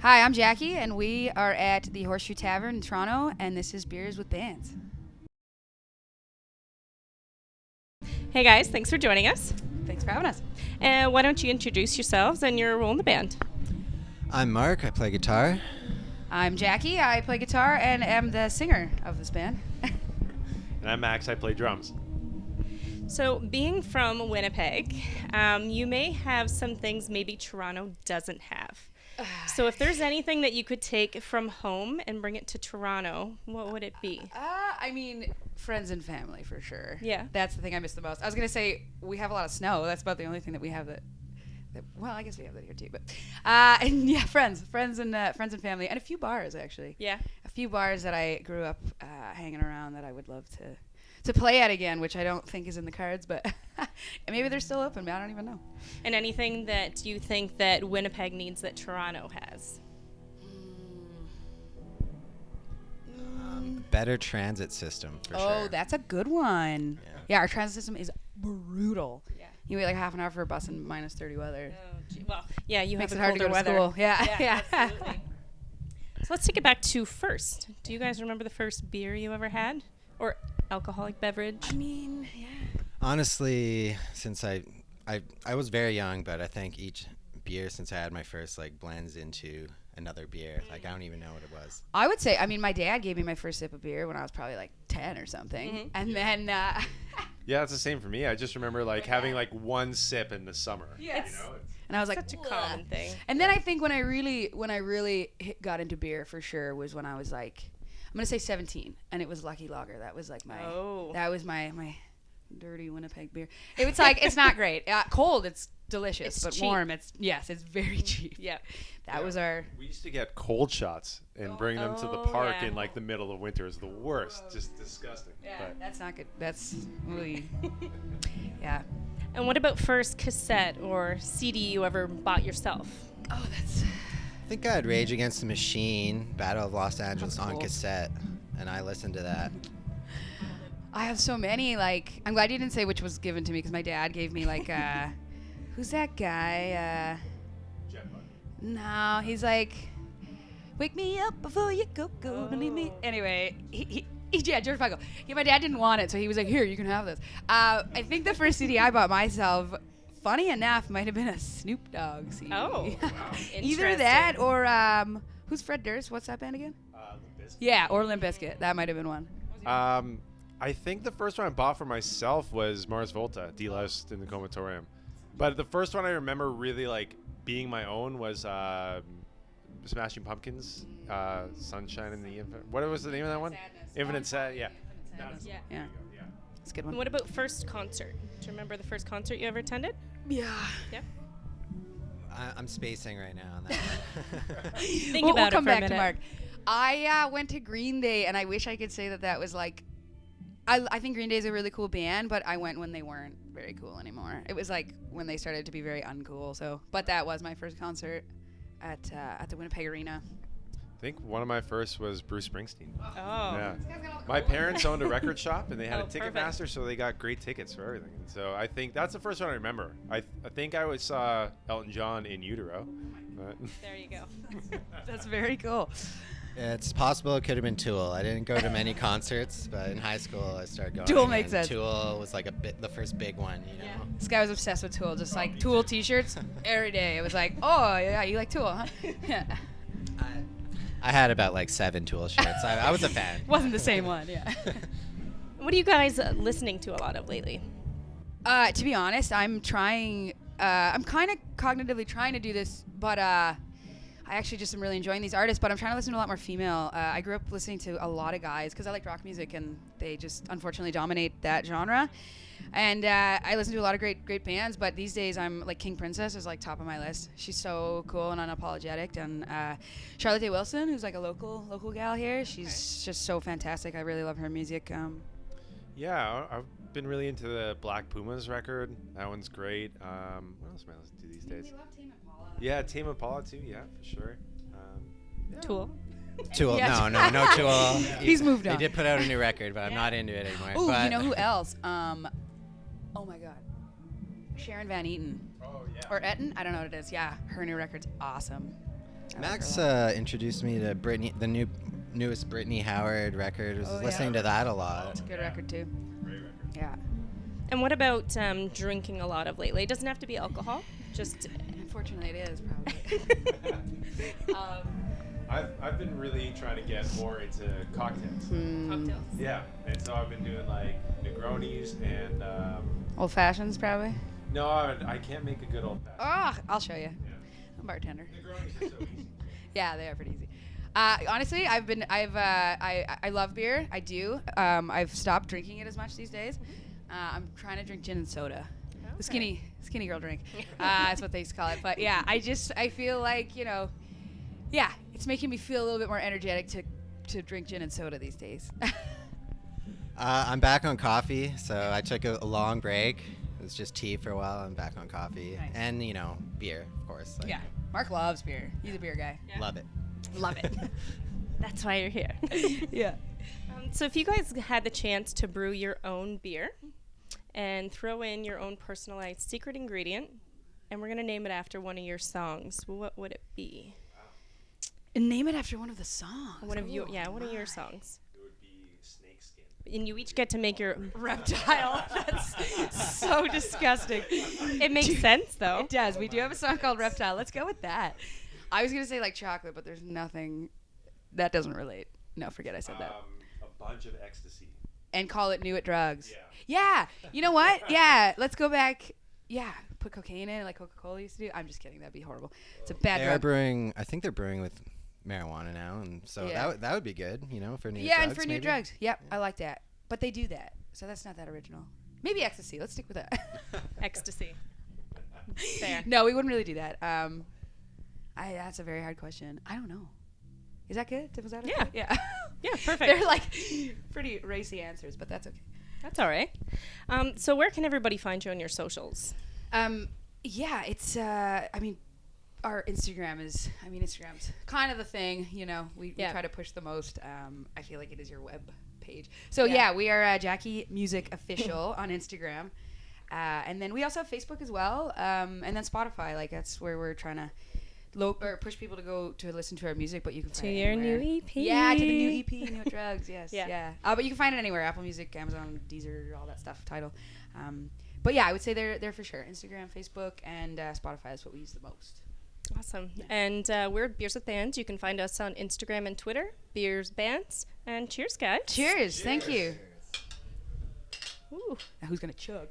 Hi, I'm Jackie, and we are at the Horsheshoe Tavern in Toronto, and this is Beers with Bands. Hey guys, thanks for joining us. Thanks for having us. And why don't you introduce yourselves and your role in the band? I'm Mark. I play guitar. I'm Jackie. I play guitar and am the singer of this band. And I'm Max. I play drums. So, being from Winnipeg, you may have some things maybe Toronto doesn't have. So, if there's anything that you could take from home and bring it to Toronto, what would it be? I mean, friends and family for sure. Yeah. That's the thing I miss the most. I was going to say, we have a lot of snow. That's about the only thing that we have that well, I guess we have that here too, but and yeah, friends and family, and a few bars actually. Yeah. A few bars that I grew up hanging around that I would love to play at again, which I don't think is in the cards, but maybe they're still open. I don't even know. And anything that you think that Winnipeg needs that Toronto has? Better transit system for sure. Oh, that's a good one. Yeah, our transit system is brutal. Yeah. You wait like half an hour for a bus in minus 30 weather. Oh, well, yeah, you Makes have it the hard to colder go to weather. school. Yeah, yeah. Absolutely. So let's take it back to first. Do you guys remember the first beer you ever had, or alcoholic beverage? I mean, yeah. Honestly, since I was very young, but I think each beer since I had my first blends into another beer. I don't even know what it was. I would say, my dad gave me my first sip of beer when I was probably like 10 or something. Mm-hmm. And then Yeah, it's the same for me. I just remember having one sip in the summer. Yes. You know? and I was like, Such a common thing. And then I think when I really got into beer for sure was when I was like, I'm going to say 17, and it was Lucky Lager. That was like my dirty Winnipeg beer. It was like, it's not great. Cold, it's delicious, It's but cheap. warm, it's very cheap. Yeah. That was our... We used to get cold shots and bring them to the Oh, park yeah. in the middle of winter. It's the worst. Just disgusting. Yeah, But that's not good. That's really... yeah. And what about first cassette or CD you ever bought yourself? Oh, that's... I think I had Rage Against the Machine, Battle of Los Angeles That's on cool. cassette, and I listened to that. I have so many, I'm glad you didn't say which was given to me, because my dad gave me, who's that guy? Jeff Buck. No, he's like, wake me up before you go to leave me. Anyway, yeah, George Michael. Yeah, my dad didn't want it, so he was like, here, you can have this. I think the first CD I bought myself, funny enough, might have been a Snoop Dogg CD. Oh, Either that or, who's Fred Durst? What's that band again? Limp Bizkit. Yeah, or Limp Bizkit. That might have been one. I think the first one I bought for myself was Mars Volta, Deloused in the Comatorium. But the first one I remember really being my own was Smashing Pumpkins, Sunshine in the Infinite. What was the name of that one? Infinite Sad. Yeah. Sadness. Yeah. Yeah, Yeah. it's a good And one. what about first concert? Do you remember the first concert you ever attended? Yeah. Yeah. I'm spacing right now on that one. Think we'll about come it for a back to minute. Mark. I went to Green Day, and I wish I could say that was I think Green Day is a really cool band, but I went when they weren't very cool anymore. It was when they started to be very uncool. So, but that was my first concert at the Winnipeg Arena. I think one of my first was Bruce Springsteen. Oh. Yeah. My parents owned a record shop, and they had Oh, a Ticketmaster, perfect. so they got great tickets for everything. And so I think that's the first one I remember. I think I always saw Elton John in utero. But There you go. That's very cool. It's possible it could have been Tool. I didn't go to many concerts, but in high school I started going. Tool makes and sense. Tool was the first big one, you know. Yeah. This guy was obsessed with Tool, just Tool T-shirts every day. It was like, oh yeah, you like Tool, huh? Yeah. I had about 7 Tool shirts. I was a fan. Wasn't the same one, yeah. What are you guys listening to a lot of lately? To be honest, I'm trying. I'm kind of cognitively trying to do this, but I actually just am really enjoying these artists. But I'm trying to listen to a lot more female. I grew up listening to a lot of guys because I like rock music, and they just unfortunately dominate that genre. And I listen to a lot of great bands. But these days, I'm King Princess is top of my list. She's so cool and unapologetic. And Charlotte Day Wilson, who's a local gal here. She's just so fantastic. I really love her music. yeah, I've been really into the Black Pumas record. That one's great. What else am I listening to these days? Yeah, Tame Impala too. Yeah, for sure. Tool. Tool. Yeah. No Tool. He's moved on. They did put out a new record, but I'm not into it anymore. Oh, but you know who else? Oh my God, Sharon Van Eaton Oh yeah. or Etten. I don't know what it is. Yeah, her new record's awesome. I like Max her a lot. introduced me to Britney, the newest Britney Howard record. I was Oh, yeah. listening to that a lot. Good record too. Great record. Yeah. And what about drinking a lot of lately? It doesn't have to be alcohol. Just Unfortunately, it is probably. I've been really trying to get more into cocktails. cocktails. Yeah, and so I've been doing like Negronis and Old fashions, probably. no, I can't make a good old fashioned. Oh, I'll show you. Yeah. I'm a bartender. Negronis are so easy. Yeah, they are pretty easy. Honestly, I love beer. I do. I've stopped drinking it as much these days. I'm trying to drink gin and soda. The skinny girl drink. That's what they used to call it. But yeah, I feel like, yeah, it's making me feel a little bit more energetic to drink gin and soda these days. I'm back on coffee, so I took a long break. It was just tea for a while. I'm back on coffee. Nice. And, beer, of course. Like, Yeah, Mark loves beer. He's a beer guy. Yeah. Love it. Love it. That's why you're here. Yeah. So if you guys had the chance to brew your own beer and throw in your own personalized secret ingredient, and we're going to name it after one of your songs, what would it be? And name it after one of the songs. One of your Oh, one of your my. songs. It would be snakeskin. And you each get to make your Reptile. That's so disgusting. It makes sense though. It does. We do have a song called Reptile. Let's go with that. I was gonna say like chocolate, but there's nothing that doesn't relate. No, forget I said that. A bunch of ecstasy. And call it New It Drugs. Yeah. Yeah. You know what? Yeah. Let's go back. Yeah. Put cocaine in it like Coca-Cola used to do. I'm just kidding. That'd be horrible. It's a bad They're drug. brewing, I think they're brewing with marijuana now, and so Yeah. that would be good, for new Yeah, drugs, and for new maybe. drugs. Yep. I like that. But they do that. So that's not that original. Maybe ecstasy. Let's stick with that. Ecstasy. Fair. No, we wouldn't really do that. That's a very hard question. I don't know. Is that good? Was that okay? Yeah. Yeah. Yeah, perfect. They're like pretty racy answers, but that's okay. That's all right. So where can everybody find you on your socials? Yeah, it's our Instagram's kind of the thing, we Yeah. try to push the most. I feel like it is your web page. So Yeah. yeah, we are Jackie Music Official on Instagram. And then we also have Facebook as well. And then Spotify, like that's where we're trying to push people to go to listen to our music, but you can To find it your anywhere. new EP. Yeah, to the new EP, New Drugs, yes. Yeah. Yeah. But you can find it anywhere, Apple Music, Amazon, Deezer, all that stuff, Tidal. But yeah, I would say they're for sure. Instagram, Facebook, and Spotify is what we use the most. Awesome. And we're Beers with Bands. You can find us on Instagram and Twitter, Beers Bands. And cheers, guys. Cheers. Thank you. Ooh. Now who's going to chug?